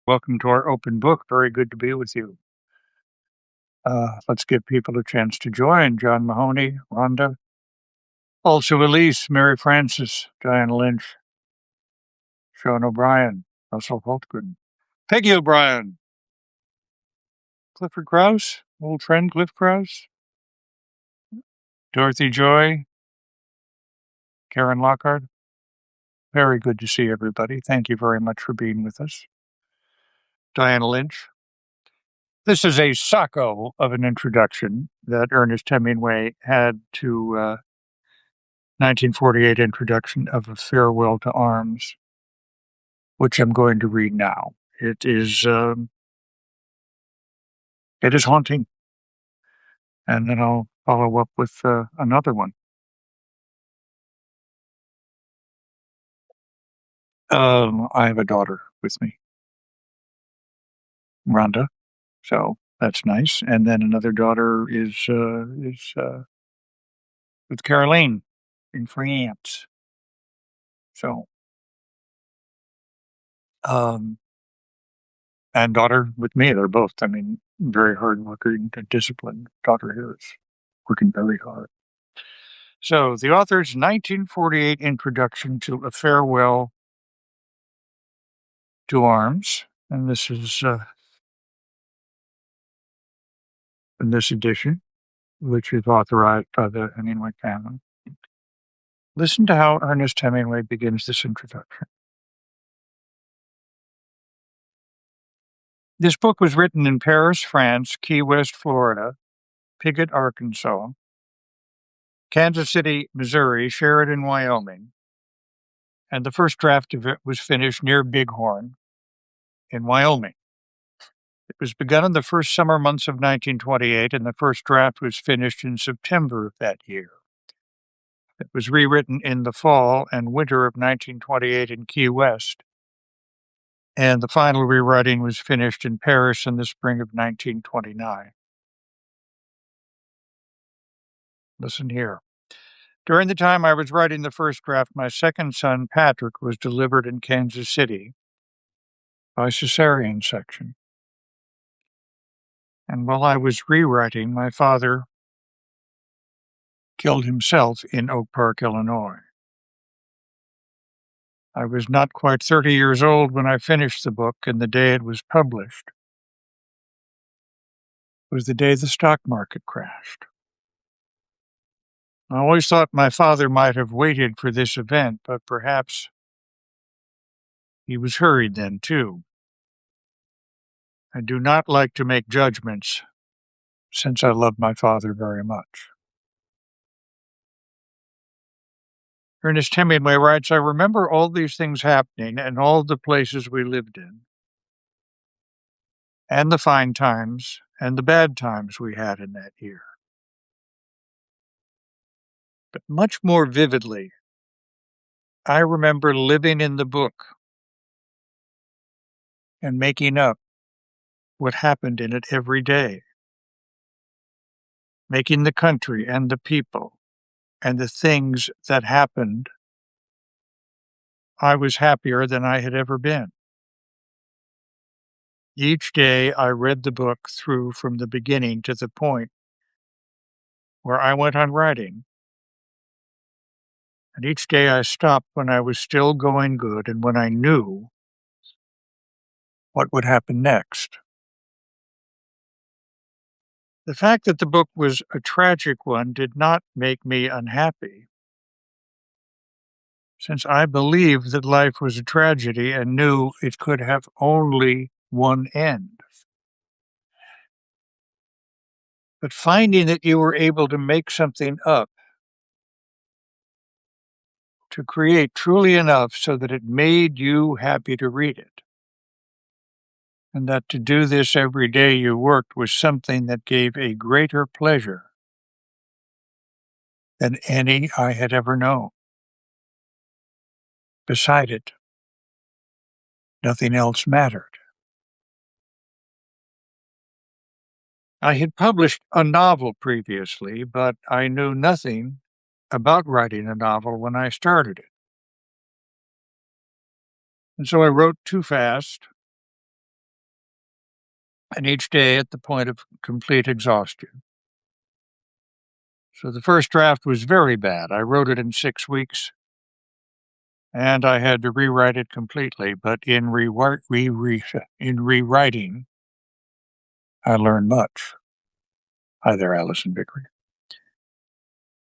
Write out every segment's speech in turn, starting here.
Welcome to our open book. Very good to be with you. Let's give people a chance to join. John Mahoney, Rhonda, also Elise, Mary Frances, Diana Lynch, Sean O'Brien, Russell Holtgren, Peggy O'Brien, Clifford Krause, old friend Cliff Krause, Dorothy Joy, Karen Lockhart. Very good to see everybody. Thank you very much for being with us. Diana Lynch. This is a sacco of an introduction that Ernest Hemingway had to 1948 introduction of A Farewell to Arms, which I'm going to read now. It is haunting, and then I'll follow up with another one. I have a daughter with me, Rhonda, so that's nice. And then another daughter is with Caroline in France. So, um, and daughter with me. They're both, I mean, very hard working and disciplined. Daughter here is working very hard. So, the author's 1948 introduction to A Farewell to Arms, and this is in this edition, which is authorized by the Hemingway family. Listen to how Ernest Hemingway begins this introduction. This book was written in Paris, France, Key West, Florida, Piggott, Arkansas, Kansas City, Missouri, Sheridan, Wyoming, and the first draft of it was finished near Bighorn in Wyoming. It was begun in the first summer months of 1928, and the first draft was finished in September of that year. It was rewritten in the fall and winter of 1928 in Key West, and the final rewriting was finished in Paris in the spring of 1929. Listen here. During the time I was writing the first draft, my second son, Patrick, was delivered in Kansas City by cesarean section. And while I was rewriting, my father killed himself in Oak Park, Illinois. I was not quite 30 years old when I finished the book, and the day it was published was the day the stock market crashed. I always thought my father might have waited for this event, but perhaps he was hurried then, too. I do not like to make judgments, since I love my father very much. Ernest Hemingway writes, I remember all these things happening and all the places we lived in, and the fine times and the bad times we had in that year. But much more vividly, I remember living in the book and making up what happened in it every day, making the country and the people and the things that happened. I was happier than I had ever been. Each day I read the book through from the beginning to the point where I went on writing. And each day I stopped when I was still going good and when I knew what would happen next. The fact that the book was a tragic one did not make me unhappy, since I believed that life was a tragedy and knew it could have only one end. But finding that you were able to make something up, to create truly enough so that it made you happy to read it, and that to do this every day you worked was something that gave a greater pleasure than any I had ever known. Beside it, nothing else mattered. I had published a novel previously, but I knew nothing about writing a novel when I started it. And so I wrote too fast, and each day at the point of complete exhaustion. So the first draft was very bad. I wrote it in 6 weeks, and I had to rewrite it completely. But in rewriting, I learned much. Hi there, Allison Vickery.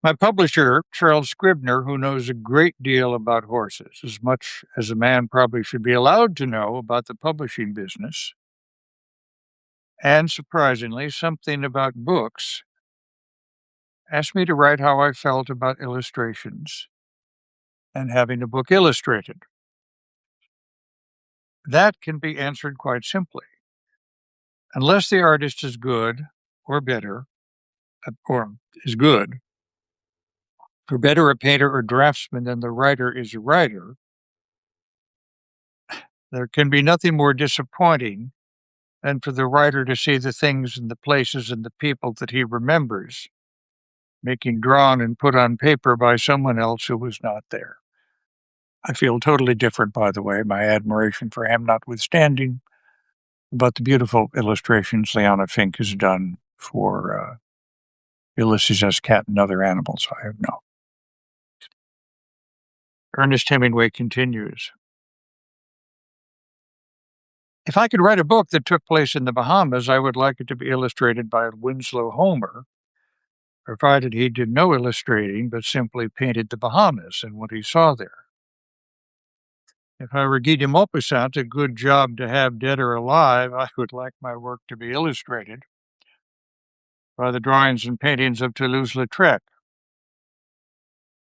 My publisher, Charles Scribner, who knows a great deal about horses, as much as a man probably should be allowed to know about the publishing business, and surprisingly, something about books, asked me to write how I felt about illustrations and having a book illustrated. That can be answered quite simply. Unless the artist is good or better, or is good, or better a painter or draftsman than the writer is a writer, there can be nothing more disappointing than for the writer to see the things and the places and the people that he remembers making drawn and put on paper by someone else who was not there. I feel totally different, by the way, my admiration for him notwithstanding, about the beautiful illustrations Leona Fink has done for Ulysses S. Cat and Other Animals I Have Known. Ernest Hemingway continues. If I could write a book that took place in the Bahamas, I would like it to be illustrated by Winslow Homer, provided he did no illustrating but simply painted the Bahamas and what he saw there. If I were Guy de Maupassant, a good job to have dead or alive, I would like my work to be illustrated by the drawings and paintings of Toulouse-Lautrec,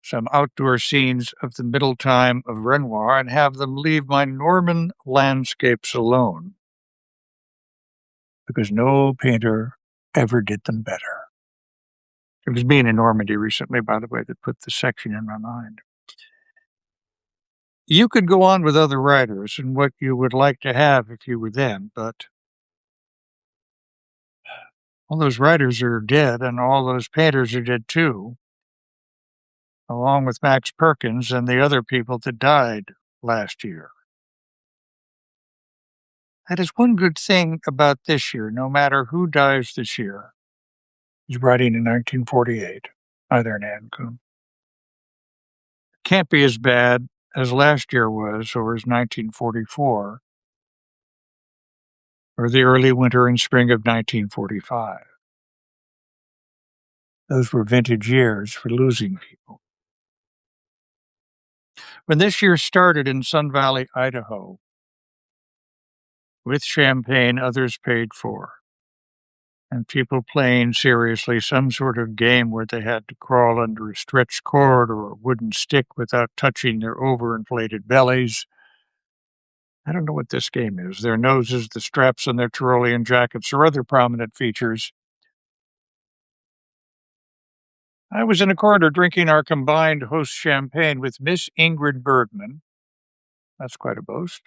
some outdoor scenes of the middle time of Renoir, and have them leave my Norman landscapes alone, because no painter ever did them better. It was being in Normandy recently, by the way, that put this section in my mind. You could go on with other writers and what you would like to have if you were them, but all those writers are dead, and all those painters are dead too, along with Max Perkins and the other people that died last year. That is one good thing about this year, no matter who dies this year. He's writing in 1948, either in Ancon. Can't be as bad as last year was, or as 1944, or the early winter and spring of 1945. Those were vintage years for losing people. When this year started in Sun Valley, Idaho, with champagne others paid for, and people playing seriously some sort of game where they had to crawl under a stretched cord or a wooden stick without touching their overinflated bellies. I don't know what this game is. Their noses, the straps on their Tyrolean jackets, or other prominent features. I was in a corner drinking our combined host champagne with Miss Ingrid Bergman. That's quite a boast.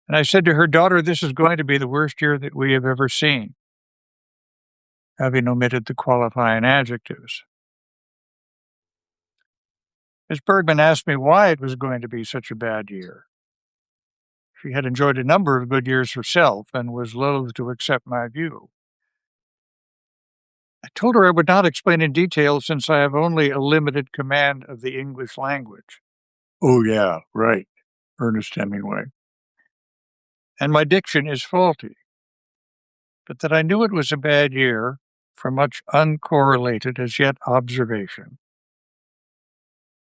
And I said to her daughter, this is going to be the worst year that we have ever seen, having omitted the qualifying adjectives. Miss Bergman asked me why it was going to be such a bad year. She had enjoyed a number of good years herself and was loath to accept my view. I told her I would not explain in detail since I have only a limited command of the English language. Oh, yeah, right, Ernest Hemingway. And my diction is faulty. But that I knew it was a bad year for much uncorrelated as yet observation.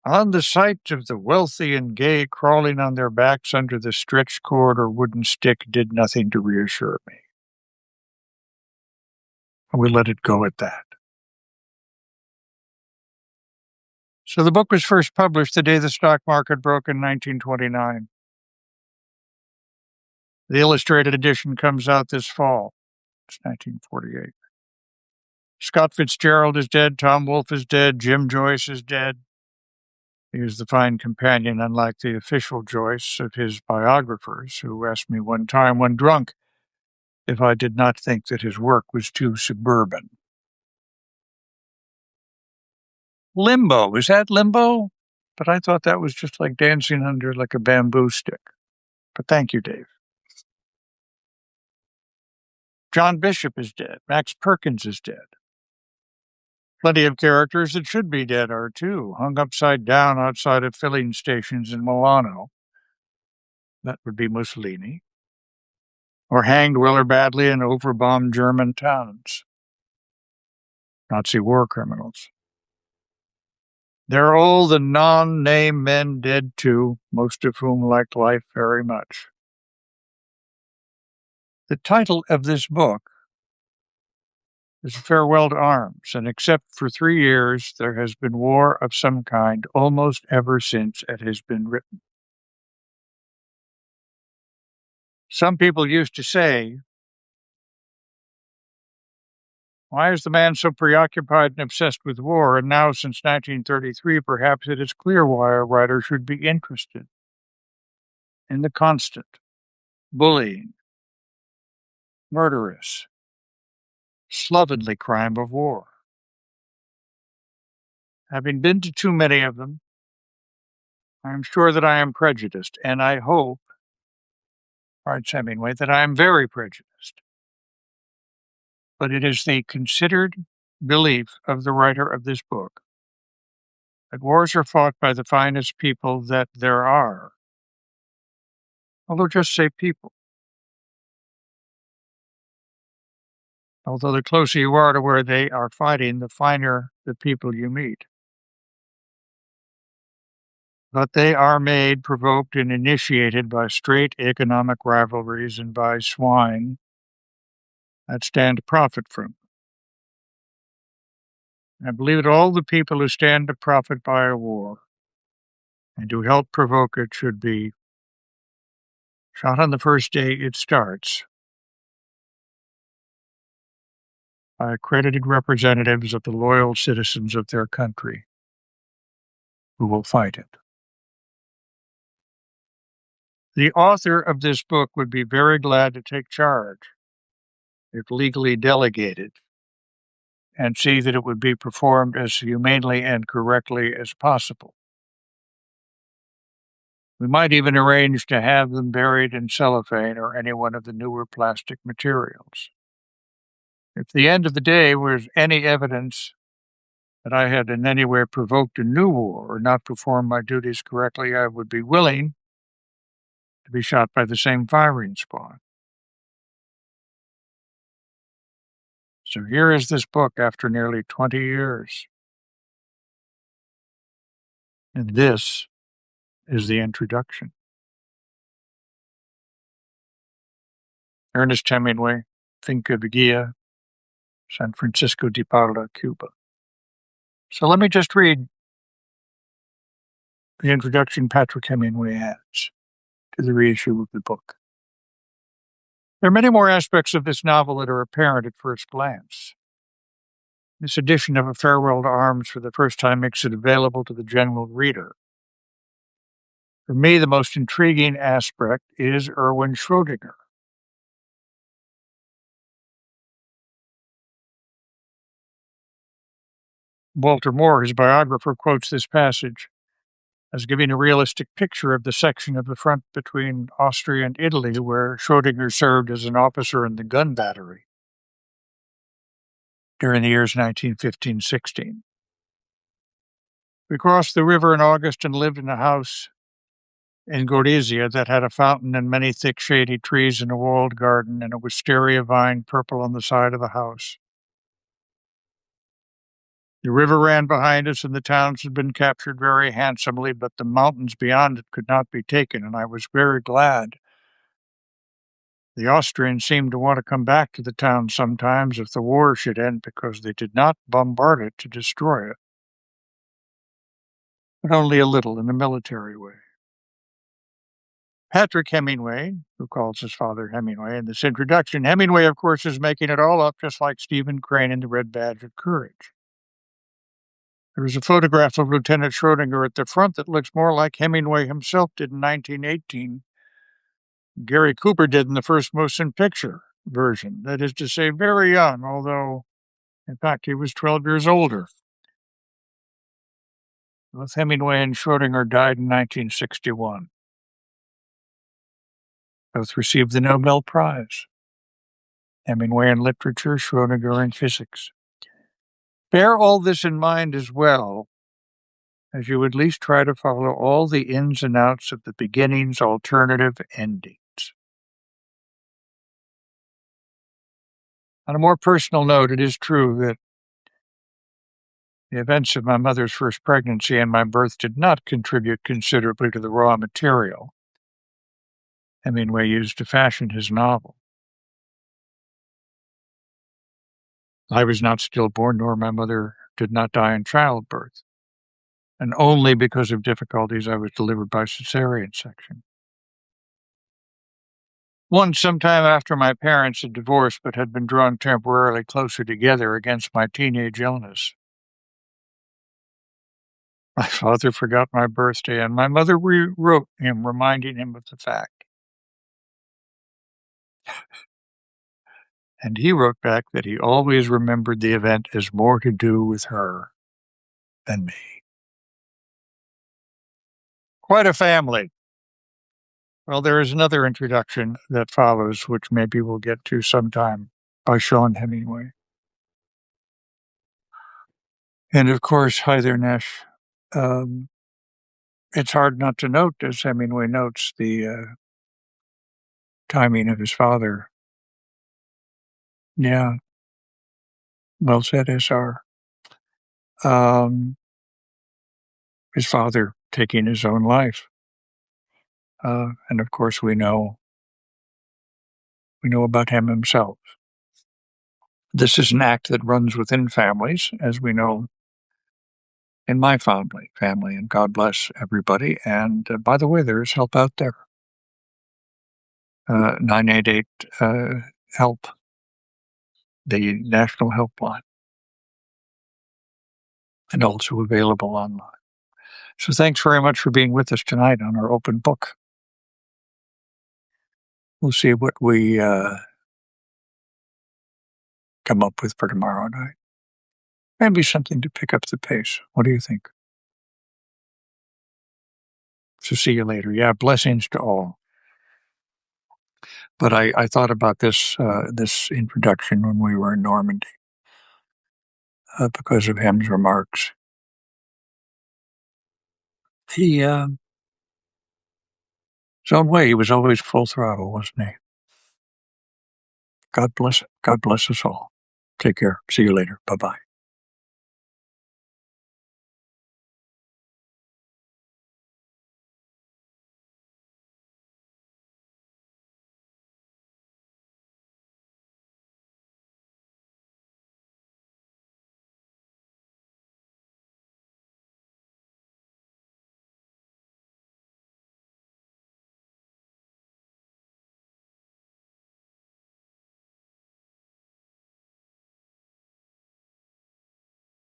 On the sight of the wealthy and gay crawling on their backs under the stretched cord or wooden stick did nothing to reassure me. We let it go at that. So the book was first published the day the stock market broke in 1929. The illustrated edition comes out this fall. It's 1948. Scott Fitzgerald is dead. Tom Wolfe is dead. Jim Joyce is dead. He was the fine companion, unlike the official Joyce, of his biographers, who asked me one time when drunk if I did not think that his work was too suburban. Limbo. Is that limbo? But I thought that was just like dancing under like a bamboo stick. But thank you, Dave. John Bishop is dead. Max Perkins is dead. Plenty of characters that should be dead are too, hung upside down outside of filling stations in Milano. That would be Mussolini. Or hanged well or badly in overbombed German towns. Nazi war criminals. There are all the non-name men dead too, most of whom liked life very much. The title of this book is Farewell to Arms, and except for 3 years, there has been war of some kind almost ever since it has been written. Some people used to say, why is the man so preoccupied and obsessed with war? And now, since 1933, perhaps it is clear why a writer should be interested in the constant, bullying, murderous, slovenly crime of war. Having been to too many of them, I am sure that I am prejudiced, and I hope, writes Hemingway, that I am very prejudiced. But it is the considered belief of the writer of this book that wars are fought by the finest people that there are. Although just say people. Although the closer you are to where they are fighting, the finer the people you meet. But they are made, provoked, and initiated by straight economic rivalries and by swine that stand to profit from. I believe that all the people who stand to profit by a war and who help provoke it should be shot on the first day it starts by accredited representatives of the loyal citizens of their country who will fight it. The author of this book would be very glad to take charge, if legally delegated, and see that it would be performed as humanely and correctly as possible. We might even arrange to have them buried in cellophane or any one of the newer plastic materials. If the end of the day was any evidence that I had in any way provoked a new war or not performed my duties correctly, I would be willing to be shot by the same firing squad. So here is this book after nearly 20 years. And this is the introduction. Ernest Hemingway, Finca Vigía, San Francisco de Paula, Cuba. So let me just read the introduction Patrick Hemingway adds to the reissue of the book. There are many more aspects of this novel that are apparent at first glance. This edition of A Farewell to Arms for the first time makes it available to the general reader. For me, the most intriguing aspect is Erwin Schrödinger. Walter Moore, his biographer, quotes this passage as giving a realistic picture of the section of the front between Austria and Italy where Schrödinger served as an officer in the gun battery during the years 1915-16. We crossed the river in August and lived in a house in Gorizia that had a fountain and many thick shady trees and a walled garden and a wisteria vine purple on the side of the house. The river ran behind us and the towns had been captured very handsomely, but the mountains beyond it could not be taken, and I was very glad. The Austrians seemed to want to come back to the town sometimes if the war should end because they did not bombard it to destroy it, but only a little in a military way. Patrick Hemingway, who calls his father Hemingway in this introduction, Hemingway, of course, is making it all up just like Stephen Crane in The Red Badge of Courage. There is a photograph of Lieutenant Schrödinger at the front that looks more like Hemingway himself did in 1918. Gary Cooper did in the first motion picture version. That is to say, very young, although, in fact, he was 12 years older. Both Hemingway and Schrödinger died in 1961. Both received the Nobel Prize. Hemingway in literature, Schrödinger in physics. Bear all this in mind as well, as you at least try to follow all the ins and outs of the beginning's alternative endings. On a more personal note, it is true that the events of my mother's first pregnancy and my birth did not contribute considerably to the raw material Hemingway used to fashion his novel. I was not stillborn, nor my mother did not die in childbirth, and only because of difficulties I was delivered by cesarean section. Once, sometime after my parents had divorced but had been drawn temporarily closer together against my teenage illness, my father forgot my birthday, and my mother rewrote him, reminding him of the fact. And he wrote back that he always remembered the event as more to do with her than me. Quite a family. Well, there is another introduction that follows, which maybe we'll get to sometime, by Sean Hemingway. And of course, hi there, Nash. It's hard not to note, as Hemingway notes, the timing of his father. Yeah, well said, SR. His father taking his own life. And of course, we know about him himself. This is an act that runs within families, as we know in my family, and God bless everybody. And by the way, there is help out there. 988 HELP, the national helpline, and also available online. So thanks very much for being with us tonight on our open book. We'll see what we come up with for tomorrow night. Maybe something to pick up the pace. What do you think? So see you later. Yeah, blessings to all. But I thought about this introduction when we were in Normandy because of Hem's remarks. He, his own way, he was always full throttle, wasn't he? God bless it. God bless us all. Take care. See you later. Bye-bye.